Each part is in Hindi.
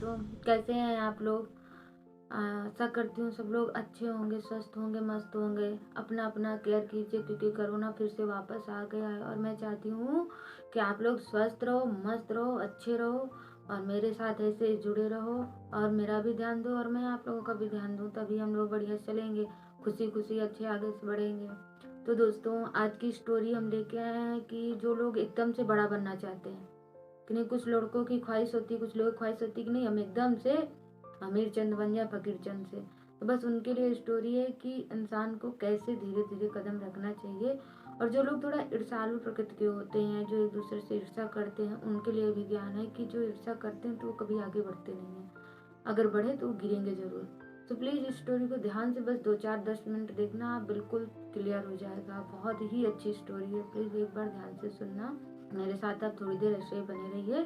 दोस्तों, कैसे हैं आप लोग। आशा करती हूँ सब लोग अच्छे होंगे, स्वस्थ होंगे, मस्त होंगे। अपना अपना केयर कीजिए क्योंकि कोरोना फिर से वापस आ गया है और मैं चाहती हूँ कि आप लोग स्वस्थ रहो, मस्त रहो, अच्छे रहो और मेरे साथ ऐसे जुड़े रहो और मेरा भी ध्यान दो और मैं आप लोगों का भी ध्यान दूँ, तभी हम लोग बढ़िया चलेंगे, खुशी खुशी अच्छे आगे से बढ़ेंगे। तो दोस्तों, आज की स्टोरी हम लेके आए हैं कि जो लोग एकदम से बड़ा बनना चाहते हैं कि नहीं। कुछ लड़कों की ख्वाहिश होती है, कुछ लोगों की ख्वाहिश होती है कि नहीं हम एकदम से अमीर चंद बन जाए, फकीर चंद से। तो बस उनके लिए स्टोरी है कि इंसान को कैसे धीरे धीरे कदम रखना चाहिए। और जो लोग थोड़ा ईर्ष्यालु प्रकृति के होते हैं, जो एक दूसरे से ईर्ष्या करते हैं, उनके लिए भी ज्ञान है कि जो ईर्ष्या करते हैं तो वो कभी आगे बढ़ते नहीं हैं, अगर बढ़े तो गिरेंगे जरूर। तो प्लीज़ इस स्टोरी को ध्यान से बस 2-4-10 मिनट देखना, आप बिल्कुल क्लियर हो जाएगा। बहुत ही अच्छी स्टोरी है, प्लीज़ एक बार ध्यान से सुनना। मेरे साथ आप थोड़ी देर ऐसे ही बने रहिए।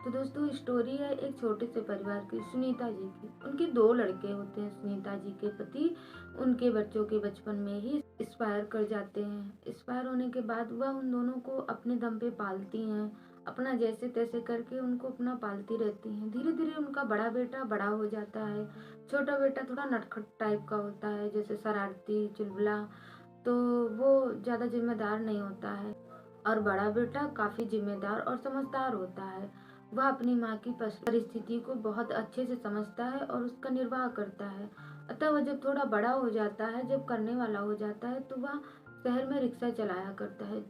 तो दोस्तों, स्टोरी है एक छोटे से परिवार की, सुनीता जी की। उनके 2 लड़के होते हैं। सुनीता जी के पति उनके बच्चों के बचपन में ही एक्सपायर कर जाते हैं। एक्सपायर होने के बाद वह उन दोनों को अपने दम पे पालती हैं, अपना जैसे तैसे करके उनको अपना पालती रहती हैं। धीरे धीरे उनका बड़ा बेटा बड़ा हो जाता है। छोटा बेटा थोड़ा नटखट टाइप का होता है, जैसे शरारती, चुलबुला, तो वो ज़्यादा जिम्मेदार नहीं होता है। और बड़ा बेटा काफी जिम्मेदार और समझदार होता है। वह अपनी माँ की परिस्थिति को बहुत अच्छे से समझता है और उसका निर्वाह करता है। अतः वह जब थोड़ा बड़ा हो जाता है, जब करने वाला हो जाता है, तो वह शहर में रिक्शा चलाया करता है।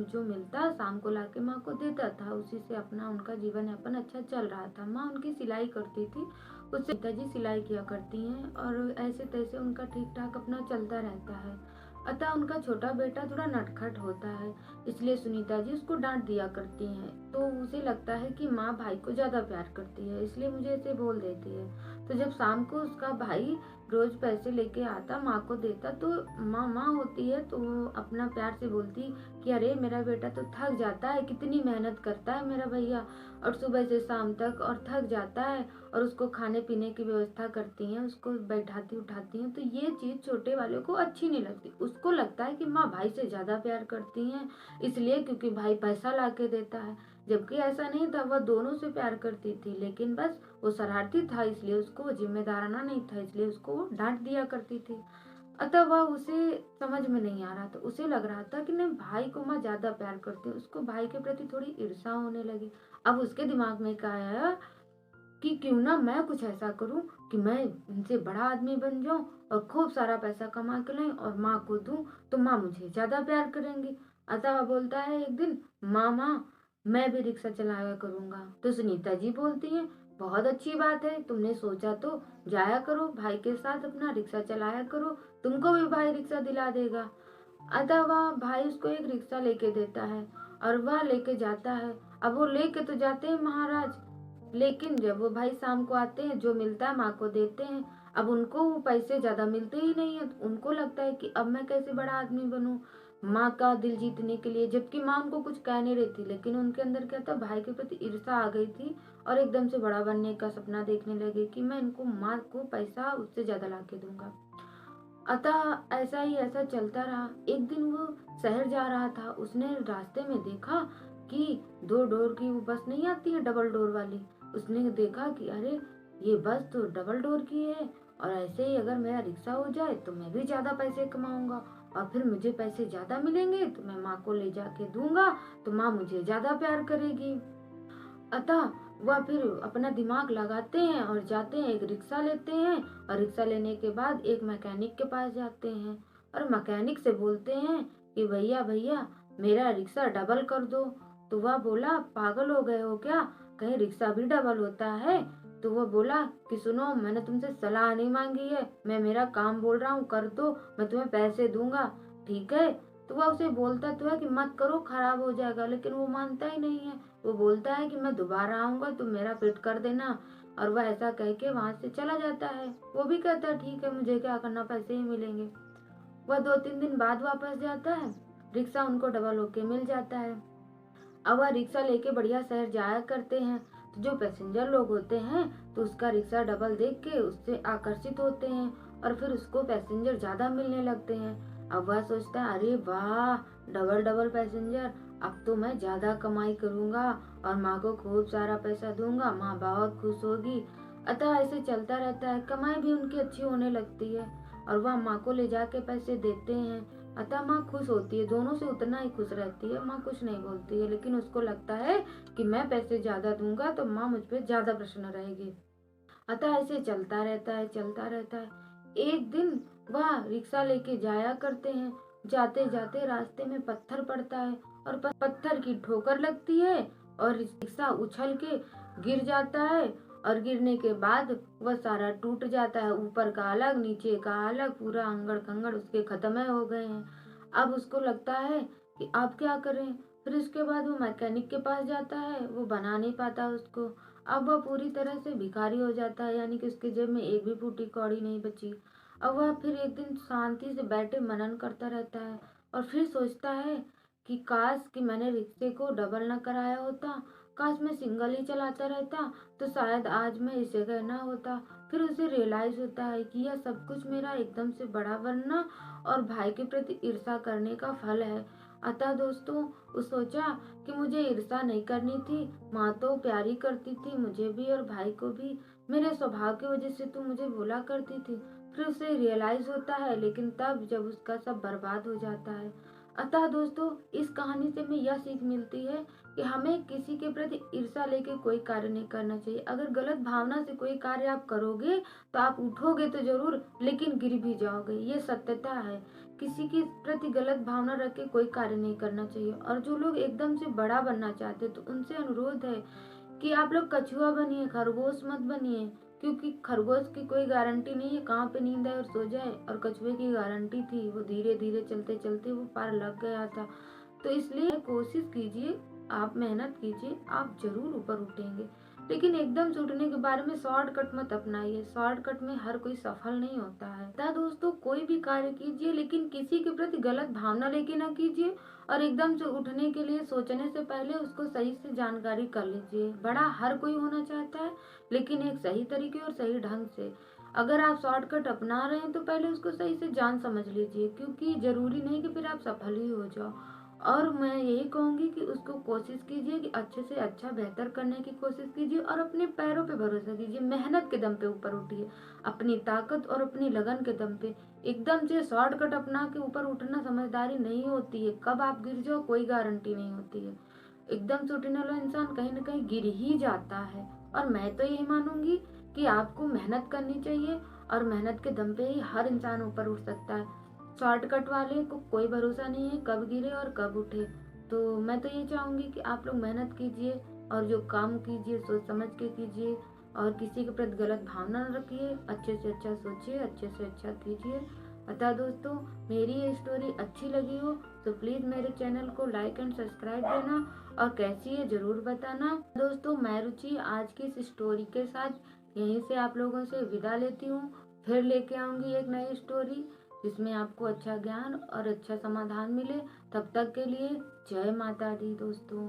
जो मिलता शाम को लाके माँ को देता था, उसी से अपना उनका जीवन यापन अच्छा चल रहा था। माँ उनकी सिलाई करती थी, उससे पिताजी सिलाई किया करती हैं और ऐसे तैसे उनका ठीक ठाक अपना चलता रहता है। अतः उनका छोटा बेटा थोड़ा नटखट होता है, इसलिए सुनीता जी उसको डांट दिया करती हैं। तो उसे लगता है कि माँ भाई को ज्यादा प्यार करती है, इसलिए मुझे ऐसे बोल देती है। तो जब शाम को उसका भाई रोज पैसे लेके आता, माँ को देता, तो माँ होती है तो वो अपना प्यार से बोलती कि अरे मेरा बेटा तो थक जाता है, कितनी मेहनत करता है मेरा भैया, और सुबह से शाम तक और थक जाता है। और उसको खाने पीने की व्यवस्था करती हैं, उसको बैठाती उठाती हैं। तो ये चीज छोटे वाले को अच्छी नहीं लगती। उसको लगता है कि माँ भाई से ज्यादा प्यार करती हैं, इसलिए क्योंकि भाई पैसा ला के देता है। जबकि ऐसा नहीं था, वह दोनों से प्यार करती थी, लेकिन बस वो शरारती था, इसलिए उसको वो जिम्मेदाराना नहीं था, इसलिए उसको वो डांट दिया करती थी। अतः वह उसे समझ में नहीं आ रहा था। उसे लग रहा था कि नहीं, भाई को मैं ज्यादा प्यार करती हूँ। उसको भाई के प्रति थोड़ी ईर्ष्या होने लगी। अब उसके दिमाग में क्या आया कि क्यों ना मैं कुछ ऐसा करूं कि मैं इनसे बड़ा आदमी बन जाऊं और खूब सारा पैसा कमा के लाऊं और माँ को दूं, तो माँ मुझे ज्यादा प्यार करेंगी। अतः वह बोलता है एक दिन, माँ मैं भी रिक्शा चलाया करूंगा। तो सुनीता जी बोलती हैं, बहुत अच्छी बात है, तुमने सोचा तो जाया करो भाई के साथ, अपना रिक्शा चलाया करो, तुमको भी भाई रिक्शा दिला देगा। अतः वह भाई उसको एक रिक्शा लेके देता है और वह लेके जाता है। अब वो लेके तो जाते हैं महाराज, लेकिन जब वो भाई शाम को आते हैं, जो मिलता है माँ को देते हैं। अब उनको वो पैसे ज्यादा मिलते ही नहीं है, तो उनको लगता है कि अब मैं कैसे बड़ा आदमी बनूं माँ का दिल जीतने के लिए। जबकि माँ उनको कुछ कह नहीं रही थी, लेकिन उनके अंदर क्या था, भाई के प्रति ईर्ष्या आ गई थी और एकदम से बड़ा बनने का सपना देखने लगे कि मैं इनको माँ को पैसा उससे ज्यादा ला के दूंगा। अतः ऐसा ही ऐसा चलता रहा। एक दिन वो शहर जा रहा था, उसने रास्ते में देखा कि 2 डोर की वो बस नहीं आती है, डबल डोर वाली। उसने देखा कि अरे ये बस तो डबल डोर की है और ऐसे ही अगर मेरा रिक्शा हो जाए तो मैं भी ज्यादा पैसे कमाऊंगा और फिर मुझे पैसे ज्यादा मिलेंगे तो मैं माँ को ले जाके दूंगा, तो माँ मुझे ज्यादा प्यार करेगी। अतः वह फिर अपना दिमाग लगाते हैं और जाते हैं, एक रिक्शा लेते हैं और रिक्शा लेने के बाद एक मैकेनिक के पास जाते हैं और मैकेनिक से बोलते हैं कि भैया भैया मेरा रिक्शा डबल कर दो। तो वह बोला, पागल हो गए हो क्या, कहीं रिक्शा भी डबल होता है। तो वह बोला कि सुनो, मैंने तुमसे सलाह नहीं मांगी है, मैं मेरा काम बोल रहा हूँ, कर दो, मैं तुम्हें पैसे दूंगा, ठीक है। तो वह उसे बोलता तो है कि मत करो, खराब हो जाएगा, लेकिन वो मानता ही नहीं है। वो बोलता है कि मैं दोबारा आऊंगा, तुम मेरा फिट कर देना। और वह ऐसा कह के वहां से चला जाता है। वो भी कहता है ठीक है, मुझे क्या करना, पैसे ही मिलेंगे। वह 2-3 दिन बाद वापस जाता है, रिक्शा उनको डबल होके मिल जाता है। अब वह रिक्शा लेके बढ़िया शहर जाया करते हैं। तो जो पैसेंजर लोग होते हैं तो उसका रिक्शा डबल देख के उससे आकर्षित होते हैं और फिर उसको पैसेंजर ज्यादा मिलने लगते हैं। अब वह सोचता है, अरे वाह, डबल डबल पैसेंजर, अब तो मैं ज्यादा कमाई करूंगा और माँ को खूब सारा पैसा दूंगा, माँ बहुत खुश होगी। अतः ऐसे चलता रहता है, कमाई भी उनकी अच्छी होने लगती है और वह माँ को ले जाके पैसे देते हैं। अतः माँ खुश होती है, दोनों से उतना ही खुश रहती है। माँ कुछ नहीं बोलती है, लेकिन उसको लगता है कि मैं पैसे ज्यादा दूंगा तो माँ मुझ पर ज्यादा प्रसन्न रहेगी। अतः ऐसे चलता रहता है, चलता रहता है। एक दिन वह रिक्शा लेके जाया करते हैं। जाते जाते रास्ते में पत्थर पड़ता है और पत्थर की ठोकर लगती है और रिक्शा उछल के गिर जाता है और गिरने के बाद वह सारा टूट जाता है, ऊपर का अलग नीचे का अलग, पूरा अंगड़ खंगड़ उसके खत्म हो गए हैं। अब उसको लगता है कि अब क्या करें। फिर उसके बाद वो मैकेनिक के पास जाता है, वो बना नहीं पाता उसको। अब वह पूरी तरह से भिखारी हो जाता है, यानी कि उसके जेब में एक भी फूटी कौड़ी नहीं बची। अब वह फिर एक दिन शांति से बैठे मनन करता रहता है और फिर सोचता है कि काश कि मैंने रिक्शे को डबल न कराया होता, काश मैं सिंगल ही चलाता रहता तो शायद आज मैं इस जगह ना होता। फिर उसे रियलाइज होता है कि यह सब कुछ मेरा एकदम से बड़ा बनना और भाई के प्रति ईर्ष्या करने का फल है। अतः दोस्तों, वो सोचा कि मुझे ईर्ष्या नहीं करनी थी, माँ तो प्यारी करती थी मुझे भी और भाई को भी, मेरे स्वभाव की वजह से तो मुझे बोला करती थी। फिर उसे रियलाइज होता है, लेकिन तब जब उसका सब बर्बाद हो जाता है। अतः दोस्तों, इस कहानी से हमें यह सीख मिलती है कि हमें किसी के प्रति ईर्ष्या लेके कोई कार्य नहीं करना चाहिए। अगर गलत भावना से कोई कार्य आप करोगे तो आप उठोगे तो जरूर, लेकिन गिर भी जाओगे, ये सत्यता है। किसी के प्रति गलत भावना रख के कोई कार्य नहीं करना चाहिए। और जो लोग एकदम से बड़ा बनना चाहते तो उनसे अनुरोध है कि आप लोग कछुआ बनिए, खरगोश मत बनिए। क्योंकि खरगोश की कोई गारंटी नहीं है कहाँ पे नींद आए और सो जाए, और कछुए की गारंटी थी, वो धीरे धीरे चलते चलते वो पार लग गया था। तो इसलिए कोशिश कीजिए, आप मेहनत कीजिए, आप जरूर ऊपर उठेंगे। लेकिन एकदम से उठने के बारे में शॉर्टकट मत अपनाइए, शॉर्टकट में हर कोई सफल नहीं होता है। दोस्तों, कोई भी कार्य कीजिए लेकिन किसी के प्रति गलत भावना लेके ना कीजिए, और एकदम से उठने के लिए सोचने से पहले उसको सही से जानकारी कर लीजिए। बड़ा हर कोई होना चाहता है, लेकिन एक सही तरीके और सही ढंग से। अगर आप शॉर्टकट अपना रहे हैं तो पहले उसको सही से जान समझ लीजिए, क्योंकि जरूरी नहीं कि फिर आप सफल ही हो जाओ। और मैं यही कहूंगी कि उसको कोशिश कीजिए कि अच्छे से अच्छा बेहतर करने की कोशिश कीजिए और अपने पैरों पे भरोसा कीजिए, मेहनत के दम पे ऊपर उठिए, अपनी ताकत और अपनी लगन के दम पे। एकदम से शॉर्टकट अपना के ऊपर उठना समझदारी नहीं होती है, कब आप गिर जाओ कोई गारंटी नहीं होती है। एकदम से उठने वाला इंसान कहीं ना कहीं गिर ही जाता है। और मैं तो यही मानूंगी कि आपको मेहनत करनी चाहिए और मेहनत के दम पे ही हर इंसान ऊपर उठ सकता है। शॉर्टकट वाले को कोई भरोसा नहीं है कब गिरे और कब उठे। तो मैं तो ये चाहूंगी कि आप लोग मेहनत कीजिए और जो काम कीजिए सोच समझ के कीजिए, और किसी के प्रति गलत भावना न रखिए, अच्छे से अच्छा सोचिए, अच्छे से अच्छा कीजिए। अतः दोस्तों, मेरी ये स्टोरी अच्छी लगी हो तो प्लीज़ मेरे चैनल को लाइक एंड सब्सक्राइब देना और कैसी है ज़रूर बताना। दोस्तों, मैं रुचि आज की इस स्टोरी के साथ यहीं से आप लोगों से विदा लेती हूँ। फिर लेके आऊँगी एक नई स्टोरी जिसमें आपको अच्छा ज्ञान और अच्छा समाधान मिले। तब तक के लिए जय माता दी दोस्तों।